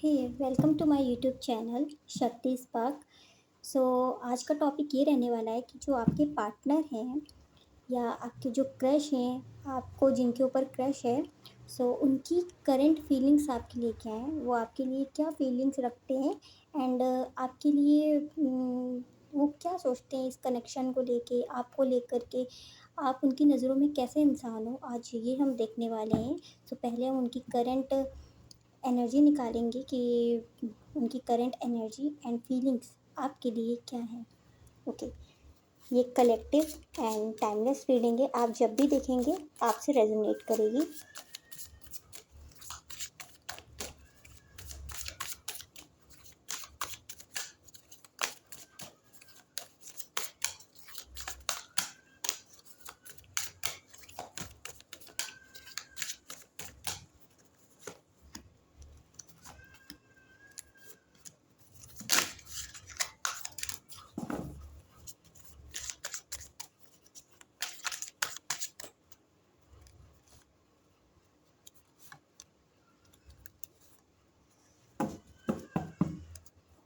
Hey welcome to my YouTube channel Shakti Spark. So आज का topic ये रहने वाला है कि जो आपके पार्टनर हैं या आपके जो क्रश हैं, आपको जिनके ऊपर क्रश है, सो उनकी करंट फीलिंग्स आपके लिए क्या हैं, वो आपके लिए क्या फीलिंग्स रखते हैं एंड आपके लिए वो क्या सोचते हैं इस कनेक्शन को लेके, आपको लेकर के। आप उनकी नज़रों में कैसे इंसान हो, आज ये हम देखने वाले हैं। सो पहले हम उनकी करंट एनर्जी निकालेंगे कि उनकी करंट एनर्जी एंड फीलिंग्स आपके लिए क्या है। ओके, ये कलेक्टिव एंड टाइमलेस रीडिंग है, आप जब भी देखेंगे आपसे रेजोनेट करेगी।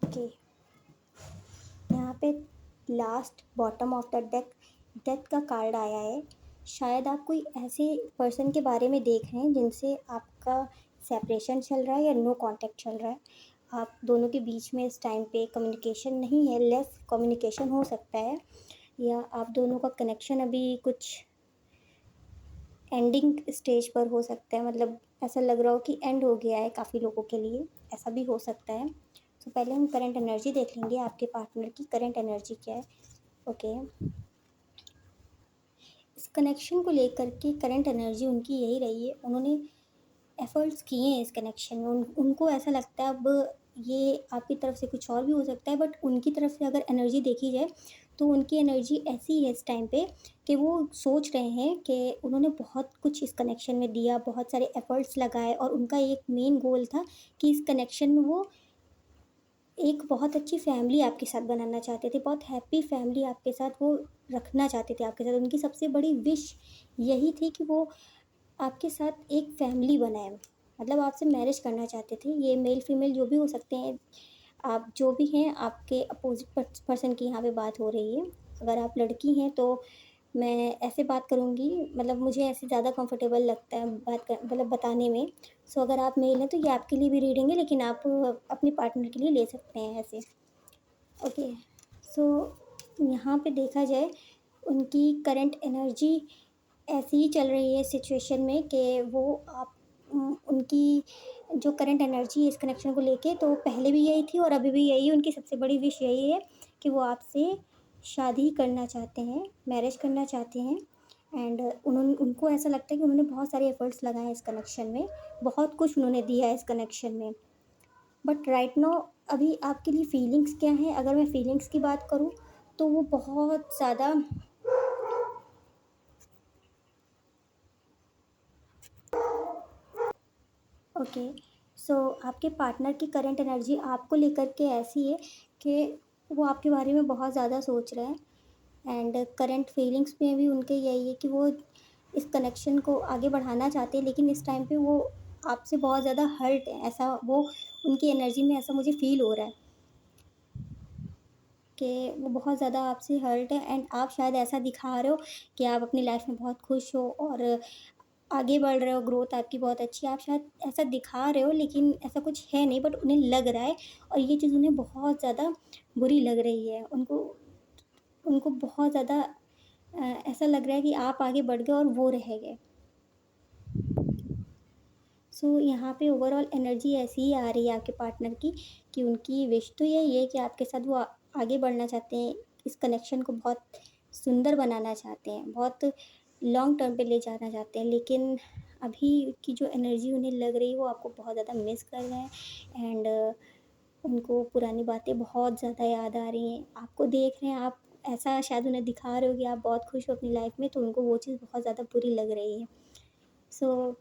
ओके, यहाँ पे last bottom of the deck death का कार्ड आया है। शायद आप कोई ऐसे पर्सन के बारे में देख रहे हैं जिनसे आपका सेपरेशन चल रहा है या नो कांटेक्ट चल रहा है। आप दोनों के बीच में इस टाइम पे कम्युनिकेशन नहीं है, लेस कम्युनिकेशन हो सकता है, या आप दोनों का कनेक्शन अभी कुछ एंडिंग स्टेज पर हो सकता है। मतलब ऐसा लग रहा हो कि एंड हो गया है काफ़ी लोगों के लिए, ऐसा भी हो सकता है। तो पहले हम करंट एनर्जी देख लेंगे, आपके पार्टनर की करंट एनर्जी क्या है। ओके, इस कनेक्शन को लेकर के करंट एनर्जी उनकी यही रही है। उन्होंने एफ़र्ट्स किए हैं इस कनेक्शन में। उनको ऐसा लगता है अब ये आपकी तरफ से कुछ और भी हो सकता है, बट उनकी तरफ से अगर एनर्जी देखी जाए तो उनकी एनर्जी ऐसी है इस टाइम पे कि वो सोच रहे हैं कि उन्होंने बहुत कुछ इस कनेक्शन में दिया, बहुत सारे एफ़र्ट्स लगाए, और उनका एक मेन गोल था कि इस कनेक्शन में वो एक बहुत अच्छी फैमिली आपके साथ बनाना चाहते थे, बहुत हैप्पी फैमिली आपके साथ वो रखना चाहते थे आपके साथ। उनकी सबसे बड़ी विश यही थी कि वो आपके साथ एक फैमिली बनाए, मतलब आपसे मैरिज करना चाहते थे। ये मेल फीमेल जो भी हो सकते हैं, आप जो भी हैं, आपके अपोजिट पर्सन की यहाँ पे बात हो रही है। अगर आप लड़की हैं तो मैं ऐसे बात करूँगी, मतलब मुझे ऐसे ज़्यादा कंफर्टेबल लगता है बात कर, मतलब बताने में। सो अगर आप मेल हैं तो ये आपके लिए भी रीडिंग है, लेकिन आप अपने पार्टनर के लिए ले सकते हैं ऐसे। ओके, सो यहाँ पे देखा जाए उनकी करंट एनर्जी ऐसी ही चल रही है सिचुएशन में कि वो आप उनकी जो करंट एनर्जी है इस कनेक्शन को लेके, तो पहले भी यही थी और अभी भी यही है। उनकी सबसे बड़ी विश यही है कि वो आपसे शादी करना चाहते हैं, मैरिज करना चाहते हैं। एंड उनको ऐसा लगता है कि उन्होंने बहुत सारे एफर्ट्स लगाए हैं इस कनेक्शन में, बहुत कुछ उन्होंने दिया है इस कनेक्शन में। बट राइट नाउ अभी आपके लिए फीलिंग्स क्या हैं, अगर मैं फीलिंग्स की बात करूँ तो वो बहुत ज़्यादा। ओके, सो आपके पार्टनर की करंट एनर्जी आपको लेकर के ऐसी है कि वो आपके बारे में बहुत ज़्यादा सोच रहे हैं। एंड करंट फीलिंग्स में भी उनके यही है कि वो इस कनेक्शन को आगे बढ़ाना चाहते हैं, लेकिन इस टाइम पे वो आपसे बहुत ज़्यादा हर्ट है, ऐसा वो उनकी एनर्जी में ऐसा मुझे फ़ील हो रहा है कि वो बहुत ज़्यादा आपसे हर्ट है। एंड आप शायद ऐसा दिखा रहे हो कि आप अपनी लाइफ में बहुत खुश हो और आगे बढ़ रहे हो, ग्रोथ आपकी बहुत अच्छी है, आप शायद ऐसा दिखा रहे हो, लेकिन ऐसा कुछ है नहीं, बट उन्हें लग रहा है। और ये चीज़ उन्हें बहुत ज़्यादा बुरी लग रही है। उनको उनको बहुत ज़्यादा ऐसा लग रहा है कि आप आगे बढ़ गए और वो रह गए। सो यहाँ पे ओवरऑल एनर्जी ऐसी ही आ रही है आपके पार्टनर की कि उनकी विश तो यही है कि आपके साथ वो आगे बढ़ना चाहते हैं, इस कनेक्शन को बहुत सुंदर बनाना चाहते हैं, बहुत लॉन्ग टर्म पे ले जाना चाहते हैं, लेकिन अभी की जो एनर्जी उन्हें लग रही है वो आपको बहुत ज़्यादा मिस कर रहे हैं। एंड उनको पुरानी बातें बहुत ज़्यादा याद आ रही हैं, आपको देख रहे हैं, आप ऐसा शायद उन्हें दिखा रहे हो कि आप बहुत खुश हो अपनी लाइफ में, तो उनको वो चीज़ बहुत ज़्यादा बुरी लग रही है। सो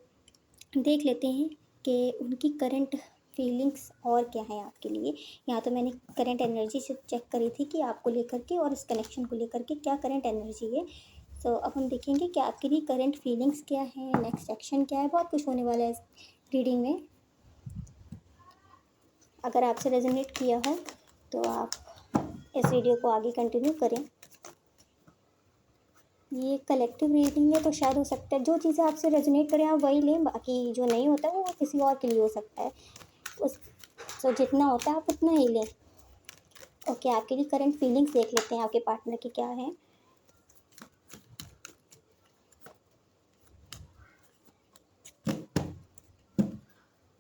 देख लेते हैं कि उनकी करंट फीलिंग्स और क्या है आपके लिए। यहाँ तो मैंने करंट एनर्जी से चेक करी थी कि आपको लेकर के और इस कनेक्शन को लेकर के क्या करंट एनर्जी है। सो अब हम देखेंगे कि आपके लिए करंट फीलिंग्स क्या है, नेक्स्ट एक्शन क्या है, बहुत कुछ होने वाला है इस रीडिंग में। अगर आपसे रेजोनेट किया हो तो आप इस वीडियो को आगे कंटिन्यू करें। ये कलेक्टिव रीडिंग है तो शायद हो सकता है जो चीज़ें आपसे रेजोनेट करें आप वही लें, बाकी जो नहीं होता वो किसी और के लिए हो सकता है। उस तो जितना होता है आप उतना ही लें। ओके, आपके लिए करंट फीलिंग्स देख लेते हैं आपके पार्टनर की क्या है।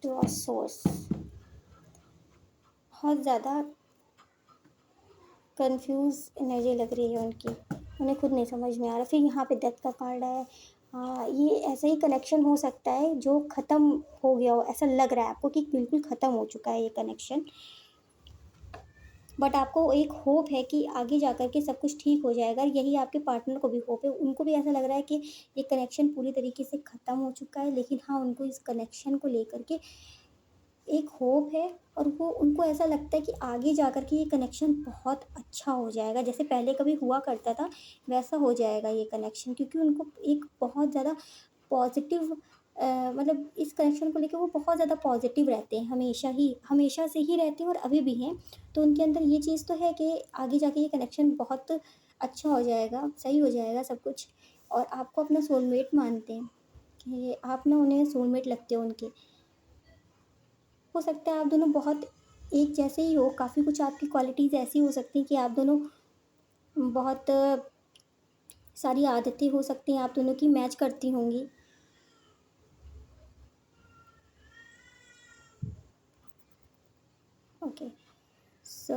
टू ऑफ सोर्स, बहुत ज़्यादा कंफ्यूज एनर्जी लग रही है उनकी, उन्हें खुद नहीं समझ में आ रहा। फिर यहाँ पे डेथ का कार्ड है। हाँ, ये ऐसा ही कनेक्शन हो सकता है जो ख़त्म हो गया हो, ऐसा लग रहा है आपको कि बिल्कुल ख़त्म हो चुका है ये कनेक्शन। बट आपको एक होप है कि आगे जा कर के सब कुछ ठीक हो जाएगा, यही आपके पार्टनर को भी होप है। उनको भी ऐसा लग रहा है कि ये कनेक्शन पूरी तरीके से ख़त्म हो चुका है, लेकिन हाँ, उनको इस कनेक्शन को लेकर के एक होप है और वो उनको ऐसा लगता है कि आगे जा कर के ये कनेक्शन बहुत अच्छा हो जाएगा, जैसे पहले कभी हुआ करता था वैसा हो जाएगा ये कनेक्शन, क्योंकि उनको एक बहुत ज़्यादा पॉजिटिव मतलब इस कनेक्शन को लेकर वो बहुत ज़्यादा पॉजिटिव रहते हैं, हमेशा से ही रहते हैं और अभी भी हैं। तो उनके अंदर ये चीज़ तो है कि आगे जाके ये कनेक्शन बहुत अच्छा हो जाएगा, सही हो जाएगा सब कुछ। और आपको अपना सोलमेट मानते हैं कि आप ना उन्हें सोलमेट लगते हो उनके। हो सकता है आप दोनों बहुत एक जैसे ही हो, काफ़ी कुछ आपकी क्वालिटीज़ ऐसी हो सकती हैं कि आप दोनों बहुत सारी आदतें हो सकती हैं आप दोनों की मैच करती होंगी। ओके, सो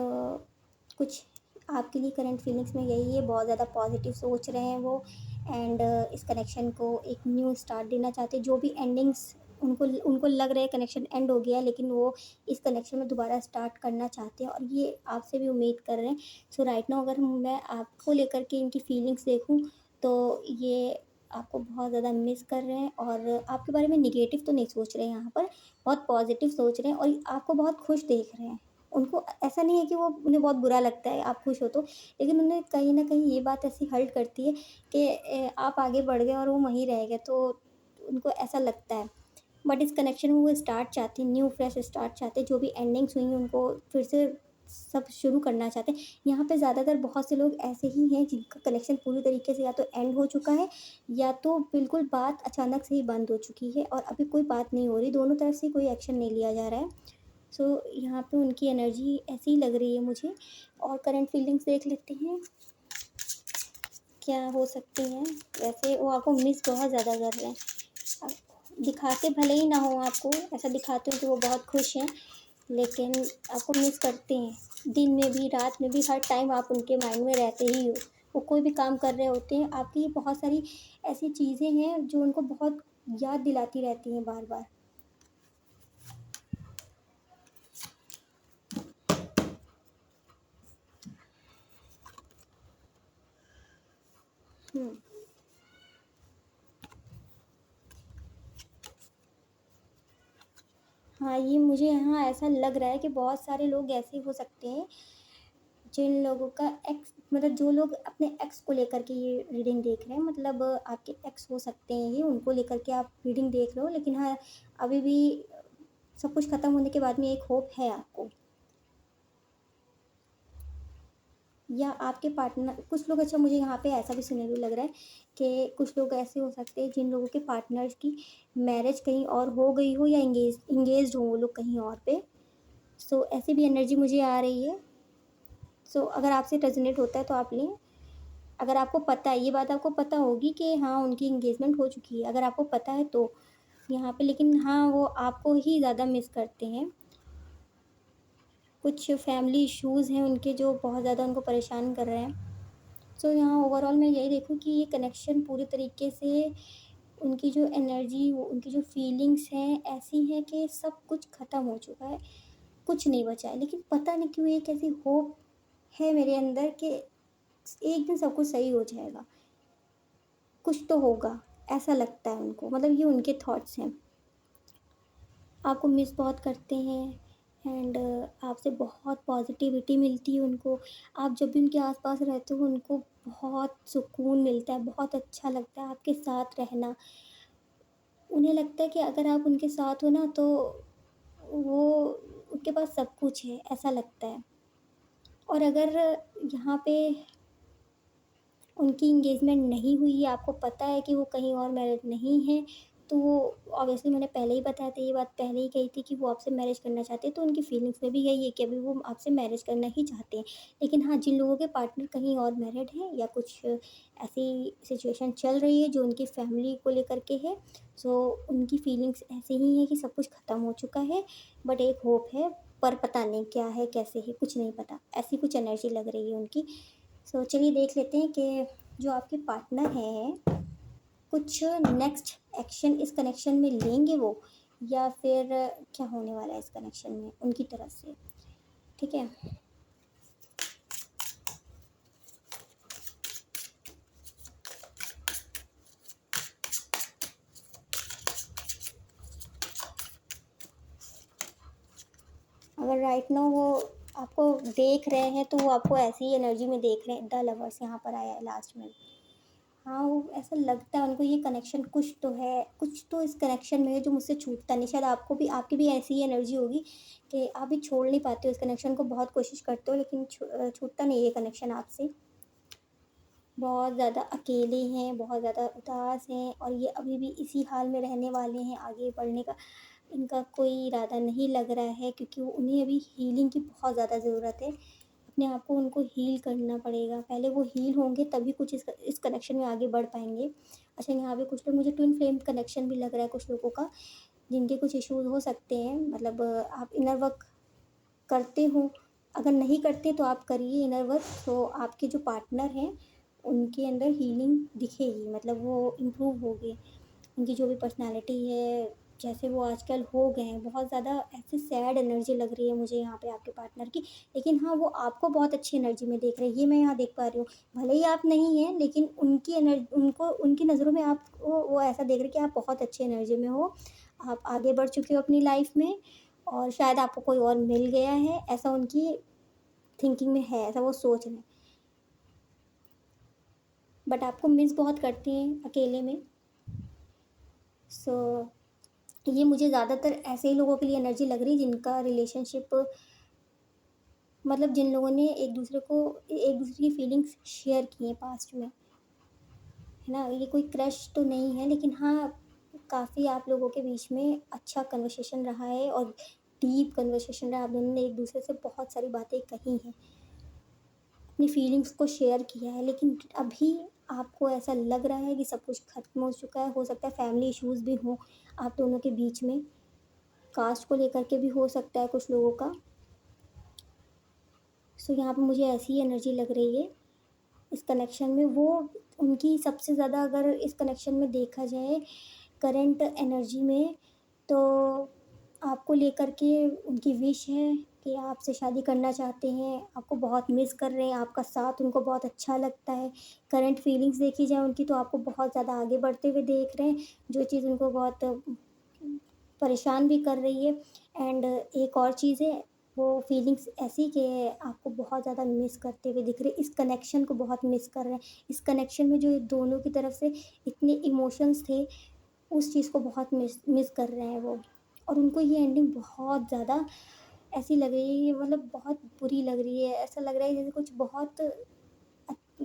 कुछ आपके लिए करंट फीलिंग्स में यही है, बहुत ज़्यादा पॉजिटिव सोच रहे हैं वो। एंड इस कनेक्शन को एक न्यू स्टार्ट देना चाहते हैं। जो भी एंडिंग्स उनको उनको लग रहा है कनेक्शन एंड हो गया है, लेकिन वो इस कनेक्शन में दोबारा स्टार्ट करना चाहते हैं और ये आपसे भी उम्मीद कर रहे हैं। सो राइट नाउ अगर मैं आपको लेकर के इनकी फीलिंग्स देखूँ तो ये आपको बहुत ज़्यादा मिस कर रहे हैं और आपके बारे में निगेटिव तो नहीं सोच रहे हैं यहाँ पर, बहुत पॉजिटिव सोच रहे हैं और आपको बहुत खुश देख रहे हैं। उनको ऐसा नहीं है कि वो उन्हें बहुत बुरा लगता है आप खुश हो तो, लेकिन उन्हें कहीं न कहीं ये बात ऐसी हर्ट करती है कि आप आगे बढ़ गए और वो वहीं रह गए, तो उनको ऐसा लगता है। बट इस कनेक्शन में वो स्टार्ट चाहते हैं, न्यू फ्रेश स्टार्ट चाहते हैं, जो भी एंडिंग्स हुई हैं उनको फिर से सब शुरू करना चाहते हैं। यहाँ पे ज़्यादातर बहुत से लोग ऐसे ही हैं जिनका कनेक्शन पूरी तरीके से या तो एंड हो चुका है या तो बिल्कुल बात अचानक से ही बंद हो चुकी है और अभी कोई बात नहीं हो रही, दोनों तरफ से कोई एक्शन नहीं लिया जा रहा है। सो यहाँ पे उनकी एनर्जी ऐसी ही लग रही है मुझे। और करंट फीलिंग्स देख लेते हैं क्या हो सकती हैं। वैसे वो आपको मिस बहुत ज़्यादा कर रहे हैं। अब दिखाते भले ही ना हो आपको, ऐसा दिखाते हो कि वो बहुत खुश हैं, लेकिन आपको मिस करते हैं। दिन में भी रात में भी हर टाइम आप उनके माइंड में रहते ही हो। वो कोई भी काम कर रहे होते हैं, आपकी बहुत सारी ऐसी चीज़ें हैं जो उनको बहुत याद दिलाती रहती हैं बार बार। हम्म, हाँ, ये मुझे यहाँ ऐसा लग रहा है कि बहुत सारे लोग ऐसे हो सकते हैं जिन लोगों का एक्स, मतलब जो लोग अपने एक्स को लेकर के ये रीडिंग देख रहे हैं, मतलब आपके एक्स हो सकते हैं ये, उनको लेकर के आप रीडिंग देख रहे हो, लेकिन हाँ, अभी भी सब कुछ ख़त्म होने के बाद में एक होप है आपको। या आपके पार्टनर कुछ लोग, अच्छा मुझे यहाँ पे ऐसा भी सिनेरियो लग रहा है कि कुछ लोग ऐसे हो सकते हैं जिन लोगों के पार्टनर्स की मैरिज कहीं और हो गई हो या इंगेज्ड हो वो लोग कहीं और पे। सो ऐसी भी एनर्जी मुझे आ रही है। सो अगर आपसे रेजोनेट होता है तो आप लें। अगर आपको पता है, ये बात आपको पता होगी कि हाँ, उनकी एंगेजमेंट हो चुकी है, अगर आपको पता है तो यहाँ पे, लेकिन हाँ, वो आपको ही ज़्यादा मिस करते हैं। कुछ फैमिली इश्यूज़ हैं उनके जो बहुत ज़्यादा उनको परेशान कर रहे हैं। सो यहाँ ओवरऑल मैं यही देखूँ कि ये कनेक्शन पूरी तरीके से उनकी जो एनर्जी, वो उनकी जो फीलिंग्स हैं ऐसी हैं कि सब कुछ ख़त्म हो चुका है, कुछ नहीं बचा है। लेकिन पता नहीं क्यों एक ऐसी होप है मेरे अंदर कि एक दिन सब कुछ सही हो जाएगा, कुछ तो होगा, ऐसा लगता है उनको, मतलब ये उनके थॉट्स हैं। आपको मिस बहुत करते हैं एंड आपसे बहुत पॉजिटिविटी मिलती है उनको। आप जब भी उनके आसपास रहते हो उनको बहुत सुकून मिलता है, बहुत अच्छा लगता है आपके साथ रहना। उन्हें लगता है कि अगर आप उनके साथ हो ना तो वो उनके पास सब कुछ है, ऐसा लगता है। और अगर यहाँ पे उनकी एंगेजमेंट नहीं हुई है, आपको पता है कि वो कहीं और मैरिड नहीं है, तो वो ऑब्वियसली मैंने पहले ही बताया था, ये बात पहले ही कही थी कि वो आपसे मैरिज करना चाहते हैं, तो उनकी फीलिंग्स में भी यही है कि अभी वो आपसे मैरिज करना ही चाहते हैं। लेकिन हाँ, जिन लोगों के पार्टनर कहीं और मैरिड हैं या कुछ ऐसी सिचुएशन चल रही है जो उनकी फैमिली को लेकर के है, सो उनकी फीलिंग्स ऐसे ही हैं कि सब कुछ ख़त्म हो चुका है, बट एक होप है, पर पता नहीं क्या है, कैसे है, कुछ नहीं पता। ऐसी कुछ एनर्जी लग रही है उनकी। सो चलिए देख लेते हैं कि जो आपके पार्टनर हैं, कुछ नेक्स्ट एक्शन इस कनेक्शन में लेंगे वो, या फिर क्या होने वाला है इस कनेक्शन में उनकी तरफ से। ठीक है, अगर राइट नाउ वो आपको देख रहे हैं, तो वो आपको ऐसी ही एनर्जी में देख रहे हैं। द लवर्स यहाँ पर आया है लास्ट में। हाँ, वो ऐसा लगता है उनको, ये कनेक्शन कुछ तो है, कुछ तो इस कनेक्शन में है जो मुझसे छूटता नहीं। शायद आपको भी, आपकी भी ऐसी ही एनर्जी होगी कि आप भी छोड़ नहीं पाते हो इस कनेक्शन को, बहुत कोशिश करते हो लेकिन छूटता नहीं ये कनेक्शन आपसे। बहुत ज़्यादा अकेले हैं, बहुत ज़्यादा उदास हैं, और ये अभी भी इसी हाल में रहने वाले हैं। आगे बढ़ने का इनका कोई इरादा नहीं लग रहा है, क्योंकि वो उन्हें अभी हीलिंग की बहुत ज़्यादा ज़रूरत है। अपने आप को उनको हील करना पड़ेगा। पहले वो हील होंगे तभी कुछ इस कनेक्शन में आगे बढ़ पाएँगे। अच्छा, यहाँ पे कुछ लोग, मुझे ट्विन फ्लेम कनेक्शन भी लग रहा है कुछ लोगों का, जिनके कुछ इश्यूज़ हो सकते हैं। मतलब आप इनर वर्क करते हो, अगर नहीं करते तो आप करिए इनर वर्क, तो आपके जो पार्टनर हैं उनके अंदर हीलिंग दिखेगी, मतलब वो इम्प्रूव होंगे। उनकी जो भी पर्सनैलिटी है, जैसे वो आजकल हो गए हैं, बहुत ज़्यादा ऐसे सैड एनर्जी लग रही है मुझे यहाँ पे आपके पार्टनर की। लेकिन हाँ, वो आपको बहुत अच्छी एनर्जी में देख रहे हैं, ये मैं यहाँ देख पा रही हूँ। भले ही आप नहीं हैं, लेकिन उनकी उनको उनकी नज़रों में आप वो ऐसा देख रहे हैं कि आप बहुत अच्छी एनर्जी में हो। आप आगे बढ़ चुके हो अपनी लाइफ में, और शायद आपको कोई और मिल गया है, ऐसा उनकी थिंकिंग में है, ऐसा वो सोच रहे हैं। बट आपको मिस बहुत करती हैं अकेले में। सो ये मुझे ज़्यादातर ऐसे ही लोगों के लिए एनर्जी लग रही है जिनका रिलेशनशिप, मतलब जिन लोगों ने एक दूसरे की फीलिंग्स शेयर की हैं पास्ट में, है ना? ये कोई क्रश तो नहीं है, लेकिन हाँ, काफ़ी आप लोगों के बीच में अच्छा कन्वर्सेशन रहा है, और डीप कन्वर्सेशन रहा। आप दोनों ने एक दूसरे से बहुत सारी बातें कही हैं, अपनी फीलिंग्स को शेयर किया है। लेकिन अभी आपको ऐसा लग रहा है कि सब कुछ ख़त्म हो चुका है। हो सकता है फैमिली इश्यूज़ भी हों आप दोनों के बीच में, कास्ट को लेकर के भी हो सकता है कुछ लोगों का। सो यहाँ पे मुझे ऐसी ही एनर्जी लग रही है इस कनेक्शन में। वो उनकी सबसे ज़्यादा, अगर इस कनेक्शन में देखा जाए करंट एनर्जी में, तो आपको लेकर के उनकी विश है कि आपसे शादी करना चाहते हैं, आपको बहुत मिस कर रहे हैं, आपका साथ उनको बहुत अच्छा लगता है। करंट फीलिंग्स देखी जाए उनकी, तो आपको बहुत ज़्यादा आगे बढ़ते हुए देख रहे हैं, जो चीज़ उनको बहुत परेशान भी कर रही है। एंड एक और चीज़ है, वो फीलिंग्स ऐसी कि आपको बहुत ज़्यादा मिस करते हुए दिख रहे हैं, इस कनेक्शन को बहुत मिस कर रहे हैं। इस कनेक्शन में जो दोनों की तरफ से इतने इमोशंस थे, उस चीज़ को बहुत मिस कर रहे हैं वो। और उनको ये एंडिंग बहुत ज़्यादा ऐसी लग रही है, मतलब बहुत बुरी लग रही है। ऐसा लग रहा है जैसे कुछ बहुत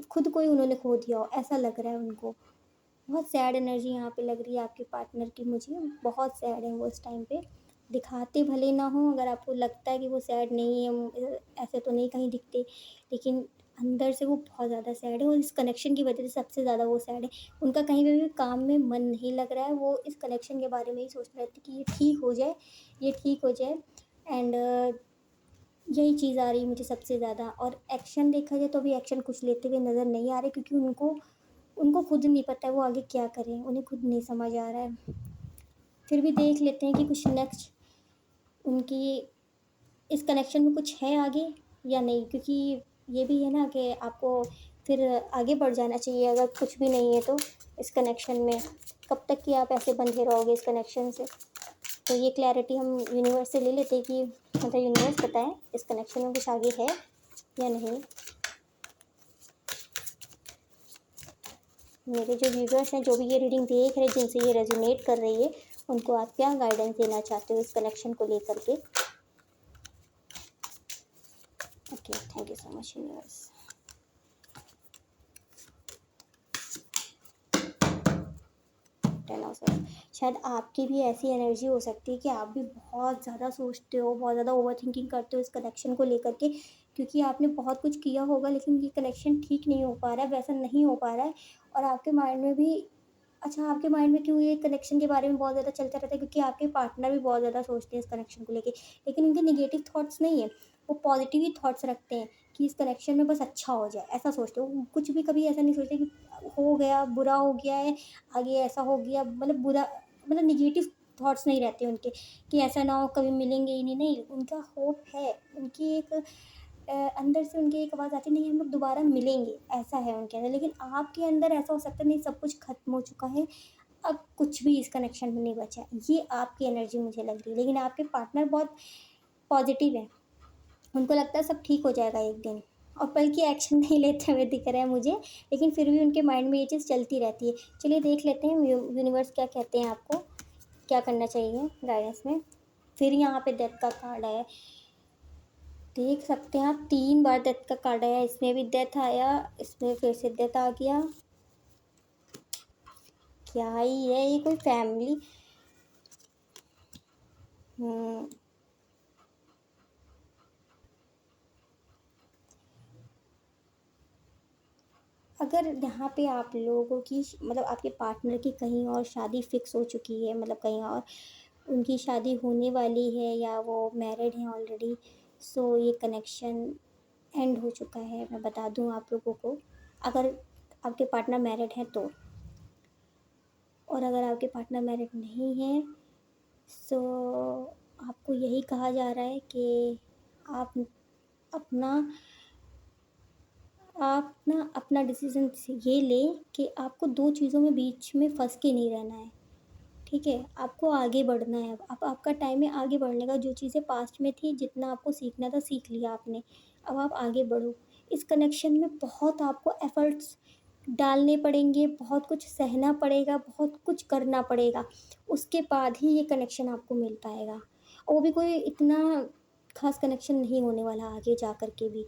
खुद को ही उन्होंने खो दिया हो, ऐसा लग रहा है उनको। बहुत सैड एनर्जी यहाँ पे लग रही है आपके पार्टनर की मुझे, बहुत सैड है वो इस टाइम पे। दिखाते भले ना हो, अगर आपको लगता है कि वो सैड नहीं है, ऐसे तो नहीं कहीं दिखते, लेकिन अंदर से वो बहुत ज़्यादा सैड है, और इस कनेक्शन की वजह से सबसे ज़्यादा वो सैड है। उनका कहीं पे भी काम में मन नहीं लग रहा है, वो इस कनेक्शन के बारे में ही सोच रहे थे कि ये ठीक हो जाए, ये ठीक हो जाए। एंड यही चीज़ आ रही है मुझे सबसे ज़्यादा। और एक्शन देखा जाए तो अभी एक्शन कुछ लेते हुए नज़र नहीं आ रहे, क्योंकि उनको उनको खुद नहीं पता है वो आगे क्या करें, उन्हें खुद नहीं समझ आ रहा है। फिर भी देख लेते हैं कि कुछ नेक्स्ट उनकी इस कनेक्शन में कुछ है आगे या नहीं, क्योंकि ये भी है ना कि आपको फिर आगे बढ़ जाना चाहिए। अगर कुछ भी नहीं है तो इस कनेक्शन में कब तक कि आप ऐसे बंधे रहोगे इस कनेक्शन से। तो ये क्लैरिटी हम यूनिवर्स से ले लेते हैं कि मतलब यूनिवर्स बताएं इस कनेक्शन में कुछ आगे है या नहीं। मेरे जो व्यूवर्स हैं, जो भी ये रीडिंग देख रहे हैं, जिनसे ये रेजोनेट कर रही है, उनको आप क्या गाइडेंस देना चाहते हो इस कनेक्शन को लेकर के। Okay, thank you so much universe. Ten of swords, शायद आपकी भी ऐसी एनर्जी हो सकती है कि आप भी बहुत ज़्यादा सोचते हो, बहुत ज़्यादा ओवर थिंकिंग करते हो इस कनेक्शन को लेकर के, क्योंकि आपने बहुत कुछ किया होगा लेकिन ये कनेक्शन ठीक नहीं हो पा रहा है, वैसा नहीं हो पा रहा है। और आपके माइंड में भी, अच्छा, आपके माइंड में क्यों ये कनेक्शन के बारे में बहुत ज़्यादा चलता रहता है, क्योंकि आपके पार्टनर भी बहुत ज़्यादा सोचते हैं इस कनेक्शन को लेके, लेकिन उनके नेगेटिव थॉट्स नहीं है, वो पॉजिटिव ही थॉट्स रखते हैं कि इस कनेक्शन में बस अच्छा हो जाए, ऐसा सोचते हो। वो कुछ भी कभी ऐसा नहीं सोचते कि हो गया, बुरा हो गया है, आगे ऐसा हो गया, मतलब बुरा, मतलब नेगेटिव थॉट्स नहीं रहते उनके कि ऐसा ना हो, कभी मिलेंगे ही नहीं। नहीं, उनका होप है, उनकी एक अंदर से उनकी एक आवाज़ आती है, नहीं हम लोग दोबारा मिलेंगे, ऐसा है उनके अंदर। लेकिन आपके अंदर ऐसा हो सकता है, नहीं सब कुछ खत्म हो चुका है, अब कुछ भी इस कनेक्शन में नहीं बचा है, ये आपकी एनर्जी मुझे लग रही है। लेकिन आपके पार्टनर बहुत पॉजिटिव है, उनको लगता है सब ठीक हो जाएगा एक दिन, और बल्कि एक्शन नहीं लेते हुए दिख रहे हैं मुझे, लेकिन फिर भी उनके माइंड में ये चीज़ चलती रहती है। चलिए देख लेते हैं यूनिवर्स क्या कहते हैं, आपको क्या करना चाहिए गाइडेंस में। फिर यहाँ पे डेथ का कार्ड है, देख सकते हैं आप, 3 बार डेथ का कार्ड आया, इसमें भी डेथ आया, इसमें फिर से डेथ आ गया। क्या ही है ये, कोई फैमिली, हम्म, अगर यहाँ पे आप लोगों की मतलब आपके पार्टनर की कहीं और शादी फिक्स हो चुकी है, मतलब कहीं और उनकी शादी होने वाली है, या वो मैरिड हैं ऑलरेडी, सो ये कनेक्शन एंड हो चुका है, मैं बता दूँ आप लोगों को, अगर आपके पार्टनर मैरिड हैं तो। और अगर आपके पार्टनर मैरिड नहीं हैं, सो आपको यही कहा जा रहा है कि आप अपना अपना डिसीजन ये लें कि आपको 2 चीज़ों में बीच में फंस के नहीं रहना है, ठीक है? आपको आगे बढ़ना है, अब आपका टाइम है आगे बढ़ने का। जो चीज़ें पास्ट में थी, जितना आपको सीखना था सीख लिया आपने, अब आप आगे बढ़ो। इस कनेक्शन में बहुत आपको एफ़र्ट्स डालने पड़ेंगे, बहुत कुछ सहना पड़ेगा, बहुत कुछ करना पड़ेगा, उसके बाद ही ये कनेक्शन आपको मिल पाएगा। और वो भी कोई इतना ख़ास कनेक्शन नहीं होने वाला आगे जा कर के भी।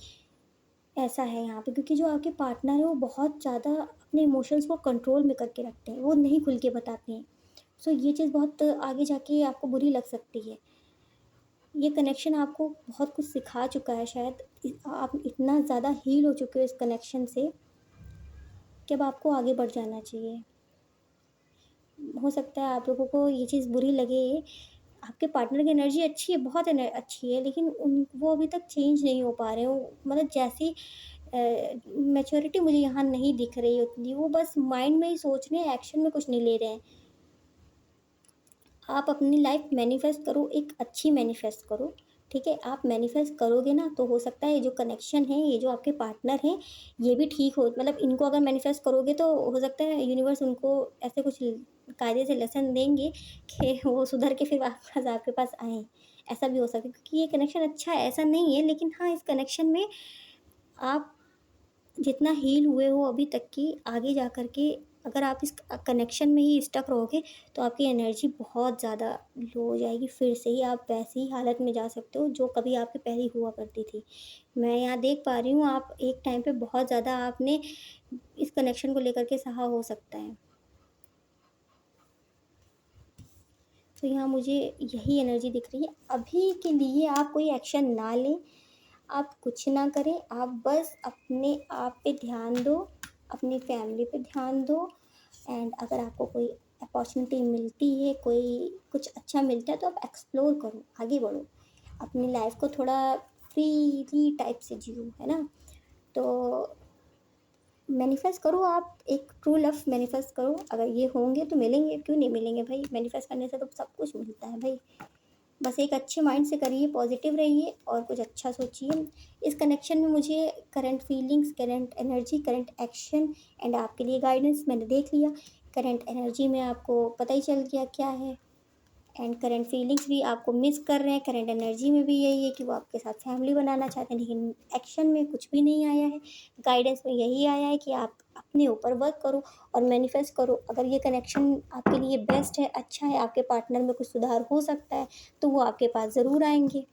ऐसा है यहाँ पे, क्योंकि जो आपके पार्टनर है वो बहुत ज़्यादा अपने इमोशंस को कंट्रोल में करके रखते हैं, वो नहीं खुल के बताते हैं। सो ये चीज़ बहुत आगे जाके आपको बुरी लग सकती है। ये कनेक्शन आपको बहुत कुछ सिखा चुका है शायद, आप इतना ज़्यादा हील हो चुके हो इस कनेक्शन से कि अब आपको आगे बढ़ जाना चाहिए। हो सकता है आप लोगों को ये चीज़ बुरी लगे, आपके पार्टनर की एनर्जी अच्छी है, बहुत अच्छी है, लेकिन उन वो अभी तक चेंज नहीं हो पा रहे हैं। वो मतलब जैसी मैच्योरिटी मुझे यहाँ नहीं दिख रही उतनी, वो बस माइंड में ही सोच रहे हैं, एक्शन में कुछ नहीं ले रहे हैं। आप अपनी लाइफ मैनिफेस्ट करो, एक अच्छी मैनिफेस्ट करो, ठीक है? आप मैनिफेस्ट करोगे ना, तो हो सकता है ये जो कनेक्शन है, ये जो आपके पार्टनर हैं, ये भी ठीक हो, मतलब इनको अगर मैनिफेस्ट करोगे तो हो सकता है यूनिवर्स उनको ऐसे कुछ कायदे से लेसन देंगे कि वो सुधर के फिर वापस आपके पास आएँ। ऐसा भी हो सकता है, क्योंकि ये कनेक्शन अच्छा है, ऐसा नहीं है, लेकिन हाँ, इस कनेक्शन में आप जितना हील हुए हो अभी तक की, आगे जा कर के अगर आप इस कनेक्शन में ही स्टक रहोगे, तो आपकी एनर्जी बहुत ज़्यादा लो हो जाएगी, फिर से ही आप वैसी ही हालत में जा सकते हो जो कभी आपके पहले हुआ करती थी। मैं यहाँ देख पा रही हूँ, आप एक टाइम पे बहुत ज़्यादा आपने इस कनेक्शन को लेकर के सहा हो सकता है। तो यहाँ मुझे यही एनर्जी दिख रही है। अभी के लिए आप कोई एक्शन ना लें, आप कुछ ना करें, आप बस अपने आप पे ध्यान दो, अपनी फैमिली पे ध्यान दो, एंड अगर आपको कोई अपॉर्चुनिटी मिलती है, कोई कुछ अच्छा मिलता है, तो आप एक्सप्लोर करो, आगे बढ़ो। अपनी लाइफ को थोड़ा फ्रीली टाइप से जियो, है ना? तो मैनिफेस्ट करो, आप एक ट्रू लव मैनिफेस्ट करो, अगर ये होंगे तो मिलेंगे, क्यों नहीं मिलेंगे भाई? मैनिफेस्ट करने से तो सब कुछ मिलता है भाई। बस एक अच्छे माइंड से करिए, पॉजिटिव रहिए और कुछ अच्छा सोचिए। इस कनेक्शन में मुझे current feelings, current energy, current action and आपके लिए गाइडेंस मैंने देख लिया। करंट एनर्जी में आपको पता ही चल गया क्या है, एंड करंट फीलिंग्स भी आपको मिस कर रहे हैं। करंट एनर्जी में भी यही है कि वो आपके साथ फैमिली बनाना चाहते हैं, लेकिन एक्शन में कुछ भी नहीं आया है। गाइडेंस में यही आया है कि आप अपने ऊपर वर्क करो और मैनिफेस्ट करो। अगर ये कनेक्शन आपके लिए बेस्ट है, अच्छा है, आपके पार्टनर में कुछ सुधार हो सकता है, तो वो आपके पास ज़रूर आएंगे।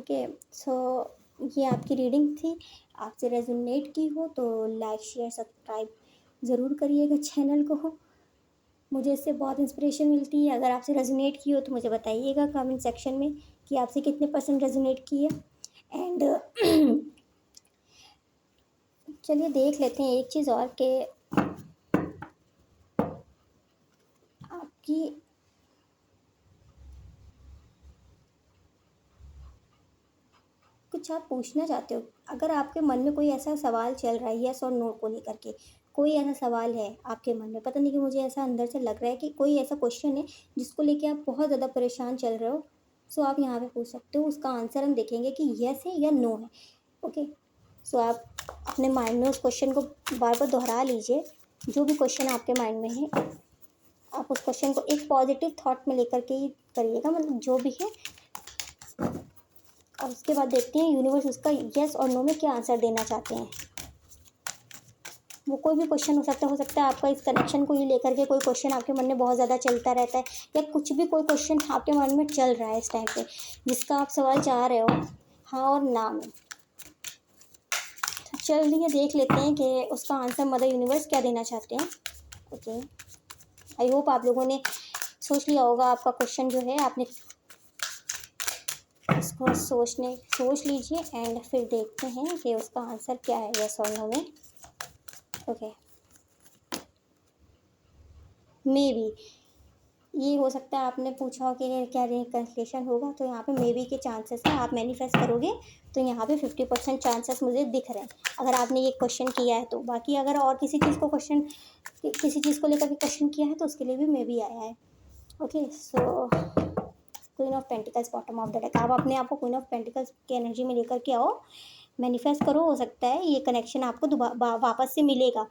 ओके, सो ये आपकी रीडिंग थी। आपसे रेजोनेट की हो तो लाइक शेयर सब्सक्राइब ज़रूर करिएगा चैनल को। मुझे इससे बहुत इंस्पिरेशन मिलती है। अगर आपसे रेजोनेट की हो तो मुझे बताइएगा कमेंट सेक्शन में कि आपसे कितने परसेंट रेजोनेट की है। एंड चलिए देख लेते हैं एक चीज़ और कि आपकी कुछ आप पूछना चाहते हो। अगर आपके मन में कोई ऐसा सवाल चल रहा है यस और नो को लेकर के, कोई ऐसा सवाल है आपके मन में, पता नहीं कि मुझे ऐसा अंदर से लग रहा है कि कोई ऐसा क्वेश्चन है जिसको लेके आप बहुत ज़्यादा परेशान चल रहे हो, सो आप यहाँ पे पूछ सकते हो। उसका आंसर हम देखेंगे कि यस है या नो है। ओके, सो आप अपने माइंड में उस क्वेश्चन को बार बार दोहरा लीजिए। जो भी क्वेश्चन आपके माइंड में है आप उस क्वेश्चन को एक पॉजिटिव थॉट में लेकर के ही करिएगा, मतलब जो भी है। और उसके बाद देखते हैं यूनिवर्स उसका यस और नो में क्या आंसर देना चाहते हैं। वो कोई भी क्वेश्चन हो सकता है आपका इस कनेक्शन को ही लेकर के कोई क्वेश्चन आपके मन में बहुत ज़्यादा चलता रहता है, या कुछ भी कोई क्वेश्चन आपके मन में चल रहा है इस टाइम पे जिसका आप सवाल चाह रहे हो हाँ और ना में। तो चलिए देख लेते हैं कि उसका आंसर मदर यूनिवर्स क्या देना चाहते हैं। ओके, आई होप आप लोगों ने सोच लिया होगा आपका क्वेश्चन जो है। आपने इसको सोच लीजिए एंड फिर देखते हैं कि उसका आंसर क्या है यस और नो में। ओके, मे बी ये हो सकता है आपने पूछा हो कि क्या रिकन्सिलेशन होगा, तो यहाँ पे मे बी के चांसेस हैं। आप मैनिफेस्ट करोगे तो यहाँ पे 50% चांसेस मुझे दिख रहे हैं, अगर आपने ये क्वेश्चन किया है तो। बाकी अगर और किसी चीज़ को लेकर के क्वेश्चन किया है तो उसके लिए भी मे बी आया है। Okay, so queen of pentacles bottom of the deck, आप अपने आप को क्वीन ऑफ पेंटिकल्स की एनर्जी में लेकर के आओ, मैनिफेस्ट करो। हो सकता है ये कनेक्शन आपको वापस से मिलेगा।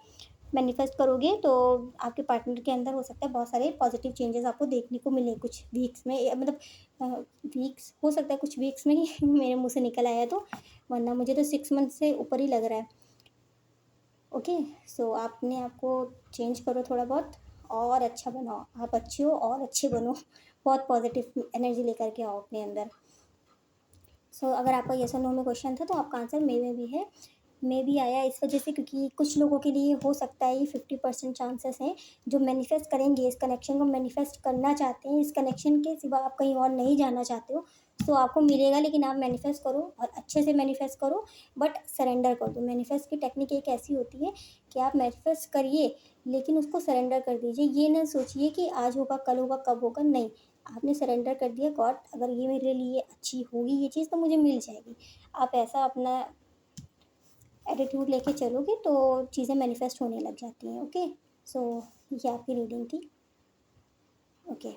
मैनिफेस्ट करोगे तो आपके पार्टनर के अंदर हो सकता है बहुत सारे पॉजिटिव चेंजेस आपको देखने को मिले कुछ वीक्स में, मतलब वीक्स हो सकता है कुछ वीक्स में ही मेरे मुंह से निकल आया तो, वरना मुझे तो 6 मंथ से ऊपर ही लग रहा है। ओके, सो आपने आपको चेंज करो थोड़ा बहुत और अच्छा बनाओ। आप अच्छे हो और अच्छे बनो, बहुत पॉजिटिव एनर्जी लेकर के आओ अपने अंदर। सो अगर आपका येस और नो में क्वेश्चन था तो आपका आंसर मे में भी है। मे भी आया इस वजह से क्योंकि कुछ लोगों के लिए हो सकता है ये 50% चांसेस हैं जो मैनिफेस्ट करेंगे, इस कनेक्शन को मैनिफेस्ट करना चाहते हैं, इस कनेक्शन के सिवा आप कहीं और नहीं जाना चाहते हो, तो आपको मिलेगा। लेकिन आप मैनिफेस्ट करो और अच्छे से मैनिफेस्ट करो, बट सरेंडर कर दो। मैनिफेस्ट की टेक्निक एक ऐसी होती है कि आप मैनिफेस्ट करिए लेकिन उसको सरेंडर कर दीजिए। ये ना सोचिए कि आज होगा कल होगा कब होगा, नहीं, आपने सरेंडर कर दिया। गॉड, अगर ये मेरे लिए अच्छी होगी ये चीज़ तो मुझे मिल जाएगी। आप ऐसा अपना एटीट्यूड लेके चलोगे तो चीज़ें मैनिफेस्ट होने लग जाती हैं। ओके, सो ये आपकी रीडिंग थी। ओके।